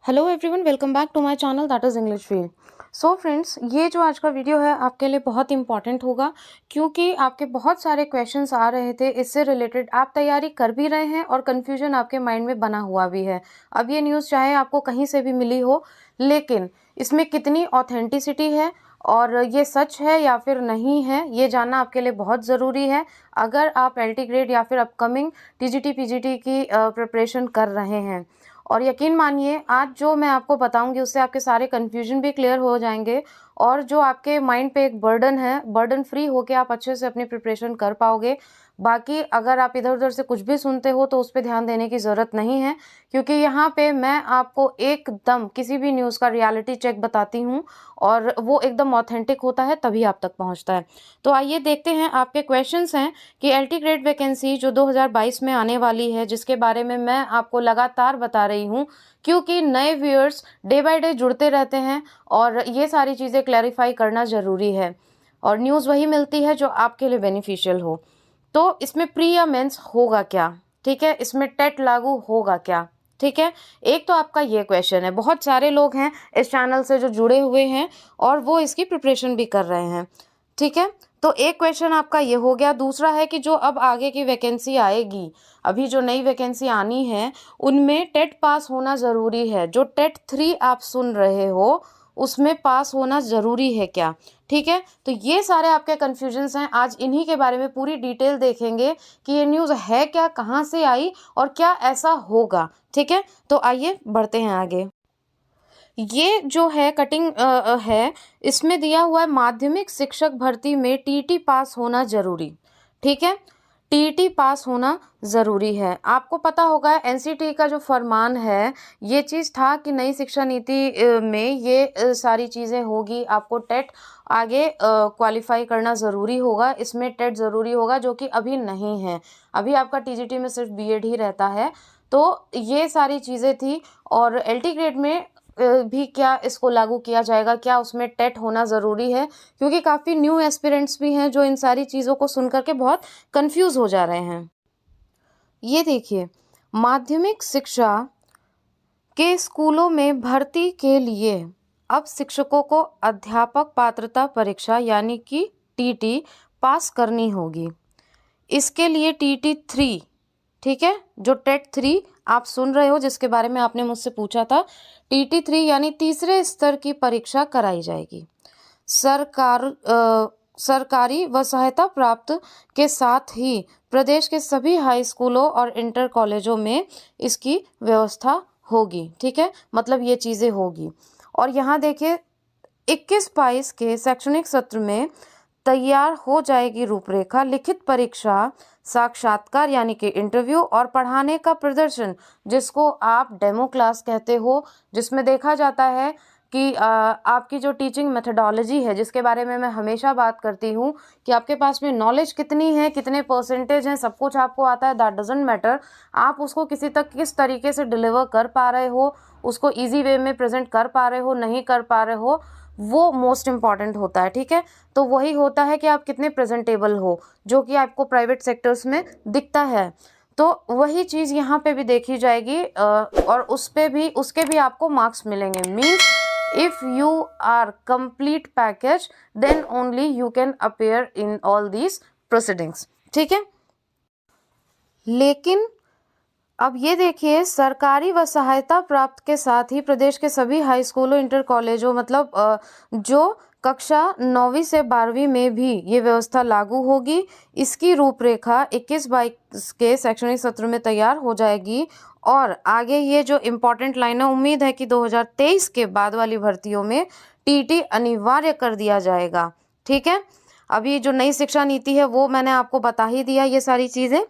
Hello everyone, welcome back to my channel that is English field. So friends, ये जो आज का video है आपके लिए बहुत इंपॉर्टेंट होगा क्योंकि आपके बहुत सारे क्वेश्चंस आ रहे थे इससे रिलेटेड। आप तैयारी कर भी रहे हैं और कन्फ्यूजन आपके माइंड में बना हुआ भी है। अब ये न्यूज़ चाहे आपको कहीं से भी मिली हो, लेकिन इसमें कितनी ऑथेंटिसिटी है और ये सच है या फिर नहीं है, ये जानना आपके लिए बहुत ज़रूरी है। अगर आप एलटी ग्रेड या फिर अपकमिंग टीजीटी पीजीटी की प्रिपरेशन कर रहे हैं, और यकीन मानिए आज जो मैं आपको बताऊंगी उससे आपके सारे कन्फ्यूजन भी क्लियर हो जाएंगे और जो आपके माइंड पे एक बर्डन है, बर्डन फ्री होके आप अच्छे से अपनी प्रिपरेशन कर पाओगे। बाकी अगर आप इधर उधर से कुछ भी सुनते हो तो उस पर ध्यान देने की ज़रूरत नहीं है, क्योंकि यहाँ पे मैं आपको एकदम किसी भी न्यूज़ का रियलिटी चेक बताती हूँ और वो एकदम ऑथेंटिक होता है, तभी आप तक पहुँचता है। तो आइए देखते हैं। आपके क्वेश्चंस हैं कि एलटी ग्रेड वैकेंसी जो 2022 में आने वाली है, जिसके बारे में मैं आपको लगातार बता रही हूँ क्योंकि नए व्यूअर्स डे बाय डे जुड़ते रहते हैं और ये सारी चीज़ें क्लैरिफाई करना ज़रूरी है और न्यूज़ वही मिलती है जो आपके लिए बेनिफिशियल हो। तो इसमें प्री या मेंस होगा क्या, ठीक है, इसमें टेट लागू होगा क्या, ठीक है। एक तो आपका ये क्वेश्चन है, बहुत सारे लोग हैं इस चैनल से जो जुड़े हुए हैं और वो इसकी प्रिपरेशन भी कर रहे हैं, ठीक है। तो एक क्वेश्चन आपका ये हो गया। दूसरा है कि जो अब आगे की वैकेंसी आएगी, अभी जो नई वैकेंसी आनी है उनमें टेट पास होना ज़रूरी है। जो टेट 3 आप सुन रहे हो उसमें पास होना ज़रूरी है क्या, ठीक है। तो ये सारे आपके कन्फ्यूजन्स हैं, आज इन्हीं के बारे में पूरी डिटेल देखेंगे कि ये न्यूज़ है क्या, कहाँ से आई और क्या ऐसा होगा, ठीक है। तो आइए बढ़ते हैं आगे। ये जो है कटिंग है, इसमें दिया हुआ है माध्यमिक शिक्षक भर्ती में टीटी पास होना ज़रूरी, ठीक है। टीटी पास होना ज़रूरी है। आपको पता होगा एनसीटी का जो फरमान है, ये चीज़ था कि नई शिक्षा नीति में ये सारी चीज़ें होगी। आपको टेट आगे क्वालिफाई करना ज़रूरी होगा, इसमें टेट ज़रूरी होगा, जो कि अभी नहीं है। अभी आपका टीजीटी में सिर्फ बीएड ही रहता है। तो ये सारी चीज़ें थी और एलटी ग्रेड में भी क्या इसको लागू किया जाएगा, क्या उसमें टेट होना ज़रूरी है, क्योंकि काफ़ी न्यू एस्पिरेंट्स भी हैं जो इन सारी चीज़ों को सुन करके बहुत कंफ्यूज हो जा रहे हैं। ये देखिए, माध्यमिक शिक्षा के स्कूलों में भर्ती के लिए अब शिक्षकों को अध्यापक पात्रता परीक्षा यानी कि टीटी पास करनी होगी। इसके लिए टीटी 3, ठीक है, जो टेट 3 आप सुन रहे हो जिसके बारे में आपने मुझसे पूछा था, टीटी 3 यानी तीसरे स्तर की परीक्षा कराई जाएगी। सरकारी व सहायता प्राप्त के साथ ही प्रदेश के सभी हाई स्कूलों और इंटर कॉलेजों में इसकी व्यवस्था होगी, ठीक है, मतलब ये चीज़ें होगी। और यहाँ देखिए 21-22 के शैक्षणिक सत्र में तैयार हो जाएगी रूपरेखा, लिखित परीक्षा, साक्षात्कार यानी कि इंटरव्यू और पढ़ाने का प्रदर्शन, जिसको आप डेमो क्लास कहते हो, जिसमें देखा जाता है कि आपकी जो टीचिंग मेथडोलॉजी है, जिसके बारे में मैं हमेशा बात करती हूँ कि आपके पास में नॉलेज कितनी है, कितने परसेंटेज हैं, सब कुछ आपको आता है, दैट डजंट मैटर। आप उसको किसी तक किस तरीके से डिलीवर कर पा रहे हो, उसको ईजी वे में प्रेजेंट कर पा रहे हो, नहीं कर पा रहे हो, वो मोस्ट इम्पॉर्टेंट होता है, ठीक है। तो वही होता है कि आप कितने प्रेजेंटेबल हो, जो कि आपको प्राइवेट सेक्टर्स में दिखता है। तो वही चीज़ यहाँ पे भी देखी जाएगी और उस पे भी उसके भी आपको मार्क्स मिलेंगे। Means if you are complete package then only you can appear in all these proceedings, ठीक है। लेकिन अब ये देखिए, सरकारी व सहायता प्राप्त के साथ ही प्रदेश के सभी हाई स्कूलों, इंटर कॉलेजों, मतलब जो कक्षा 9वीं से 12वीं में भी ये व्यवस्था लागू होगी। इसकी रूपरेखा 21-22 के शैक्षणिक सत्र में तैयार हो जाएगी और आगे ये जो इम्पोर्टेंट लाइन है, उम्मीद है कि 2023 के बाद वाली भर्तियों में टीटी अनिवार्य कर दिया जाएगा, ठीक है। अभी जो नई शिक्षा नीति है वो मैंने आपको बता ही दिया ये सारी चीज़ें।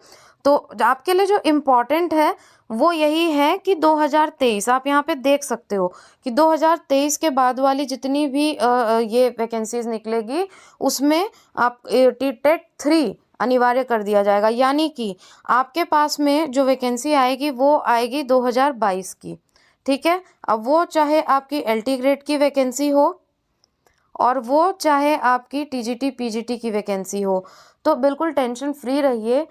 तो आपके लिए जो इम्पोर्टेंट है वो यही है कि 2023 आप यहाँ पे देख सकते हो कि 2023 के बाद वाली जितनी भी ये वैकेंसीज निकलेगी उसमें आप टेट 3 अनिवार्य कर दिया जाएगा, यानी कि आपके पास में जो वैकेंसी आएगी वो आएगी 2022 की, ठीक है। अब वो चाहे आपकी एलटी ग्रेड की वैकेंसी हो और वो चाहे आपकी टीजीटी पीजीटी की वैकेंसी हो, तो बिल्कुल टेंशन फ्री रहिए।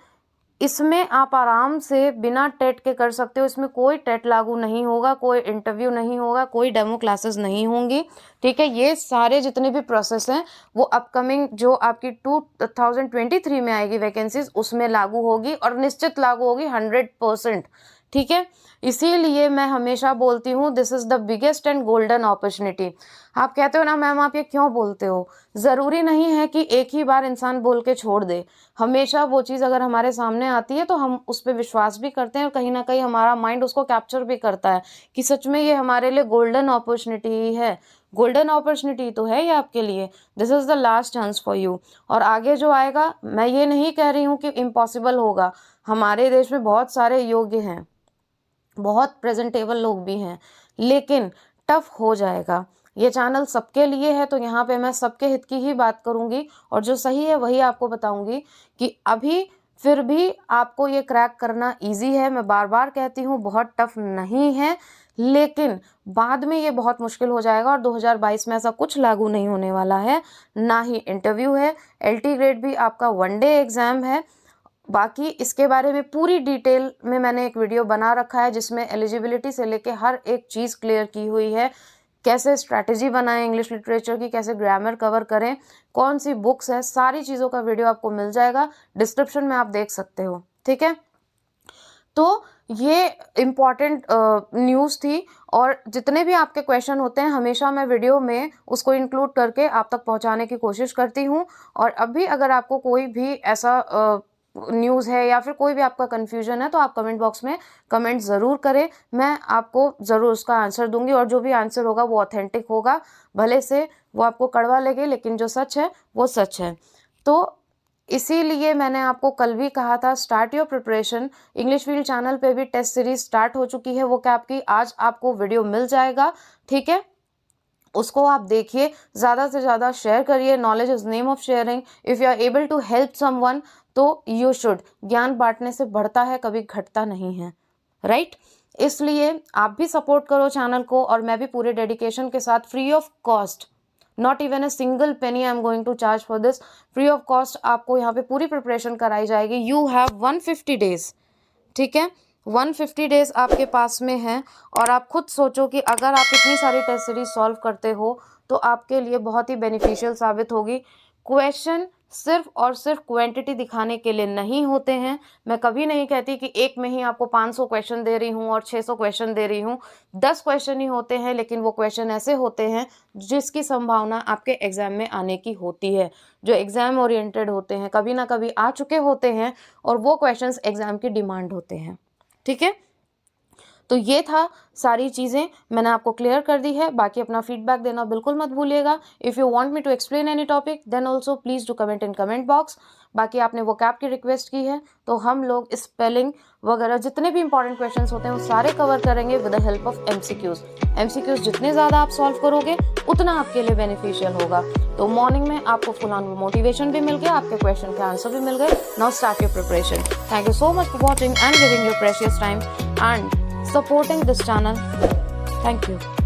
इसमें आप आराम से बिना टेट के कर सकते हो। इसमें कोई टेट लागू नहीं होगा, कोई इंटरव्यू नहीं होगा, कोई डेमो क्लासेस नहीं होंगी, ठीक है। ये सारे जितने भी प्रोसेस हैं वो अपकमिंग जो आपकी 2023 में आएगी वैकेंसीज उसमें लागू होगी और निश्चित लागू होगी 100%, ठीक है। इसीलिए मैं हमेशा बोलती हूँ this is the biggest and golden opportunity. आप कहते हो ना मैम आप ये क्यों बोलते हो, ज़रूरी नहीं है कि एक ही बार इंसान बोल के छोड़ दे। हमेशा वो चीज़ अगर हमारे सामने आती है तो हम उस पर विश्वास भी करते हैं और कहीं ना कहीं हमारा माइंड उसको कैप्चर भी करता है कि सच में ये हमारे लिए गोल्डन अपॉर्चुनिटी ही है। गोल्डन अपॉर्चुनिटी तो है ये आपके लिए, this is the last chance for you. और आगे जो आएगा मैं ये नहीं कह रही हूँ कि इम्पॉसिबल होगा। हमारे देश में बहुत सारे योग्य हैं, बहुत प्रेजेंटेबल लोग भी हैं, लेकिन टफ हो जाएगा। ये चैनल सबके लिए है तो यहाँ पे मैं सबके हित की ही बात करूँगी और जो सही है वही आपको बताऊँगी कि अभी फिर भी आपको ये क्रैक करना इजी है। मैं बार बार कहती हूँ बहुत टफ नहीं है, लेकिन बाद में ये बहुत मुश्किल हो जाएगा और 2022 में ऐसा कुछ लागू नहीं होने वाला है, ना ही इंटरव्यू है। LT ग्रेड भी आपका 1 डे एग्ज़ाम है। बाकी इसके बारे में पूरी डिटेल में मैंने एक वीडियो बना रखा है जिसमें एलिजिबिलिटी से लेके हर एक चीज़ क्लियर की हुई है। कैसे स्ट्रैटेजी बनाएं इंग्लिश लिटरेचर की, कैसे ग्रामर कवर करें, कौन सी बुक्स है, सारी चीज़ों का वीडियो आपको मिल जाएगा, डिस्क्रिप्शन में आप देख सकते हो, ठीक है। तो ये इम्पॉर्टेंट न्यूज़ थी और जितने भी आपके क्वेश्चन होते हैं हमेशा मैं वीडियो में उसको इंक्लूड करके आप तक पहुंचाने की कोशिश करती हूं। और अभी अगर आपको कोई भी ऐसा न्यूज़ है या फिर कोई भी आपका कन्फ्यूजन है तो आप कमेंट बॉक्स में कमेंट ज़रूर करें, मैं आपको ज़रूर उसका आंसर दूंगी और जो भी आंसर होगा वो ऑथेंटिक होगा, भले से वो आपको कड़वा लगे लेकिन जो सच है वो सच है। तो इसीलिए मैंने आपको कल भी कहा था start your preparation. English wheel channel पे भी टेस्ट सीरीज स्टार्ट हो चुकी है, वो क्या आपकी आज आपको वीडियो मिल जाएगा, ठीक है। उसको आप देखिए, ज़्यादा से ज़्यादा शेयर करिए। Knowledge is name of sharing. If you are able to help someone तो यू शुड। ज्ञान बांटने से बढ़ता है, कभी घटता नहीं है, राइट। इसलिए आप भी सपोर्ट करो चैनल को और मैं भी पूरे डेडिकेशन के साथ free of cost, not even a single penny I am going to charge for this, free of cost आपको यहाँ पे पूरी प्रिपरेशन कराई जाएगी। यू हैव 150 डेज, ठीक है। 150 डेज आपके पास में है और आप खुद सोचो कि अगर आप इतनी सारी टेस्ट सीरीज सॉल्व करते हो तो आपके लिए बहुत ही बेनिफिशियल साबित होगी। क्वेश्चन सिर्फ और सिर्फ क्वांटिटी दिखाने के लिए नहीं होते हैं। मैं कभी नहीं कहती कि एक में ही आपको 500 क्वेश्चन दे रही हूँ और 600 क्वेश्चन दे रही हूँ। 10 क्वेश्चन ही होते हैं, लेकिन वो क्वेश्चन ऐसे होते हैं जिसकी संभावना आपके एग्जाम में आने की होती है, जो एग्जाम ओरिएंटेड होते हैं, कभी ना कभी आ चुके होते हैं और वो क्वेश्चंस एग्जाम की डिमांड होते हैं, ठीक है। तो ये था, सारी चीज़ें मैंने आपको क्लियर कर दी है। बाकी अपना फीडबैक देना बिल्कुल मत भूलिएगा। If you want me to explain any topic then also please do comment in comment box. बाकी आपने वो कैप की रिक्वेस्ट की है तो हम लोग स्पेलिंग वगैरह जितने भी इंपॉर्टेंट क्वेश्चंस होते हैं वो सारे कवर करेंगे with the help of MCQs। MCQs जितने ज़्यादा आप सॉल्व करोगे उतना आपके लिए बेनिफिशियल होगा। तो मॉर्निंग में आपको फुल ऑन मोटिवेशन भी मिल गया, आपके क्वेश्चन के आंसर भी मिल गए। Now start your preparation. Thank you so much for watching and giving your precious time and supporting this channel. Thank you.